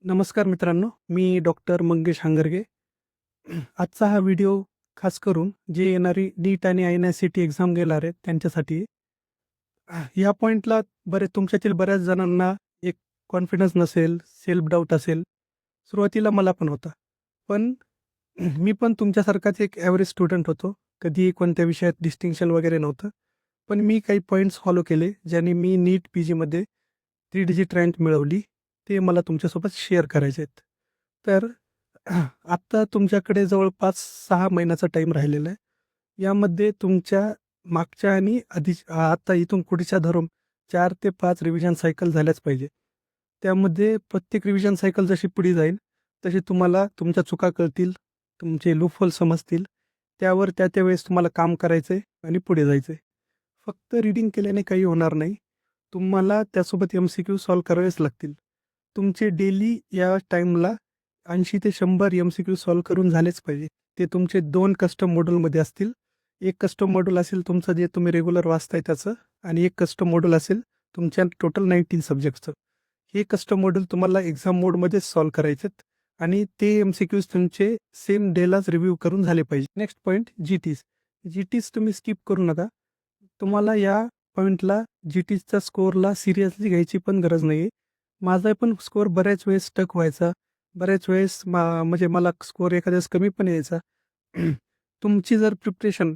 नमस्कार मित्रांनो, मी डॉक्टर मंगेश हांगरगे. आजचा हा व्हिडिओ खास करून जे येणारी नीट आणि INSCT एक्झाम घेणार आहेत त्यांच्यासाठी आहे. या पॉइंटला तुमच्यातील बऱ्याच जणांना एक कॉन्फिडन्स नसेल, सेल्फ डाऊट असेल. सुरुवातीला मला पण होता. पण मी पण तुमच्यासारखाच एक ॲव्हरेज स्टुडंट होतो. कधीही कोणत्या विषयात डिस्टिंक्शन वगैरे नव्हतं. पण मी काही पॉइंट्स फॉलो केले, ज्याने मी नीट PGमध्ये 3 डिजिट रँक मिळवली. ते मला तुमच्यासोबत शेअर करायचे आहेत. तर आत्ता तुमच्याकडे जवळपास 6 महिन्याचा टाईम राहिलेला आहे. यामध्ये तुमच्या मागच्या आणि आता इथून पुढच्या धरून 4 ते 5 रिव्हिजन सायकल झाल्याच पाहिजे. त्यामध्ये प्रत्येक रिव्हिजन सायकल जशी पुढे जाईल, तशी तुम्हाला तुमच्या चुका कळतील, तुमचे लूपहोल समजतील. त्यावर त्या वेळेस तुम्हाला काम करायचं आहे आणि पुढे जायचं आहे. फक्त रीडिंग केल्याने काही होणार नाही. तुम्हाला त्यासोबत MCQ सॉल्व्ह करावेच लागतील. तुमचे डेली या टाईमला 80 ते 100 MCQ सॉल्व्ह करून झालेच पाहिजे. ते तुमचे 2 कस्टम मॉड्यूलमध्ये असतील. एक कस्टम मॉड्यूल असेल तुमचं जे तुम्ही रेग्युलर वाचताय त्याचं आणि एक कस्टम मॉड्यूल असेल तुमच्या टोटल 19 सब्जेक्टचं. हे कस्टम मॉड्यूल तुम्हाला एक्झाम मोडमध्येच सॉल्व्ह करायचेत आणि ते MCQज तुमचे सेम डेलाच रिव्ह्यू करून झाले पाहिजे. Next point GTs. GTs तुम्ही स्किप करू नका. तुम्हाला या पॉईंटला GTचा स्कोअरला सिरियसली घ्यायची पण गरज नाही आहे. माझा पण स्कोअर बऱ्याच वेळेस स्टक व्हायचा. बऱ्याच वेळेस म्हणजे मला स्कोअर एखाद्या वेळेस कमी पण यायचा. तुमची जर प्रिपरेशन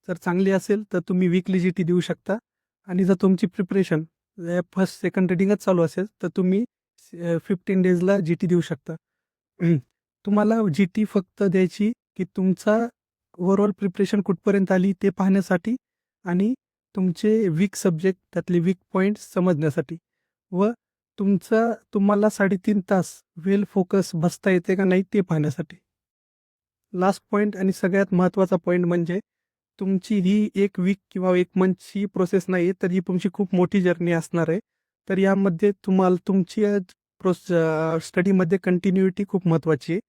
जर चांगली असेल तर तुम्ही वीकली GT देऊ शकता आणि जर तुमची प्रिपरेशन फर्स्ट सेकंड रिडिंगच चालू असेल तर तुम्ही 15 डेजला GT देऊ शकता. तुम्हाला GT फक्त द्यायची की तुमचा ओव्हरऑल प्रिपरेशन कुठपर्यंत आली ते पाहण्यासाठी आणि तुमचे वीक सब्जेक्ट त्यातले वीक पॉईंट्स समजण्यासाठी व तुम्हाला 3.5 तास वेल फोकस बसता येते का नाही ते पाहण्यासाठी. लास्ट पॉईंट आणि सगळ्यात महत्त्वाचा पॉईंट म्हणजे तुमची ही एक वीक किंवा एक मंथची प्रोसेस नाही आहे, तर ही तुमची खूप मोठी जर्नी असणार आहे. तर यामध्ये तुम्हाला तुमची स्टडीमध्ये कंटिन्युइटी खूप महत्त्वाची आहे.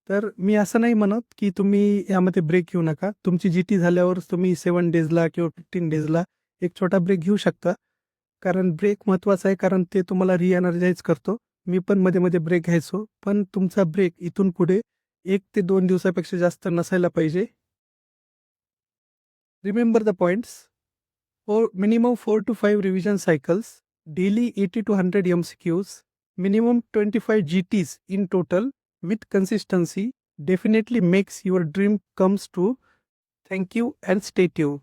तर मी असं नाही म्हणत की तुम्ही यामध्ये ब्रेक घेऊ नका. तुमची GT झाल्यावर तुम्ही 7 डेजला किंवा 15 डेजला एक छोटा ब्रेक घेऊ शकता. कारण ब्रेक महत्त्वाचा आहे, कारण ते तुम्हाला रिएनर्जाइज करतो. मी पण मध्ये-मध्ये ब्रेक घ्यायचो. पण तुमचा ब्रेक इथून पुढे 1 ते 2 दिवसापेक्षा जास्त नसायला पाहिजे. Remember the points. For minimum 4 to 5 revision cycles, daily 80 to 100 MCQs, minimum 25 GTs in total with consistency definitely makes your dream comes true. Thank you and stay tuned.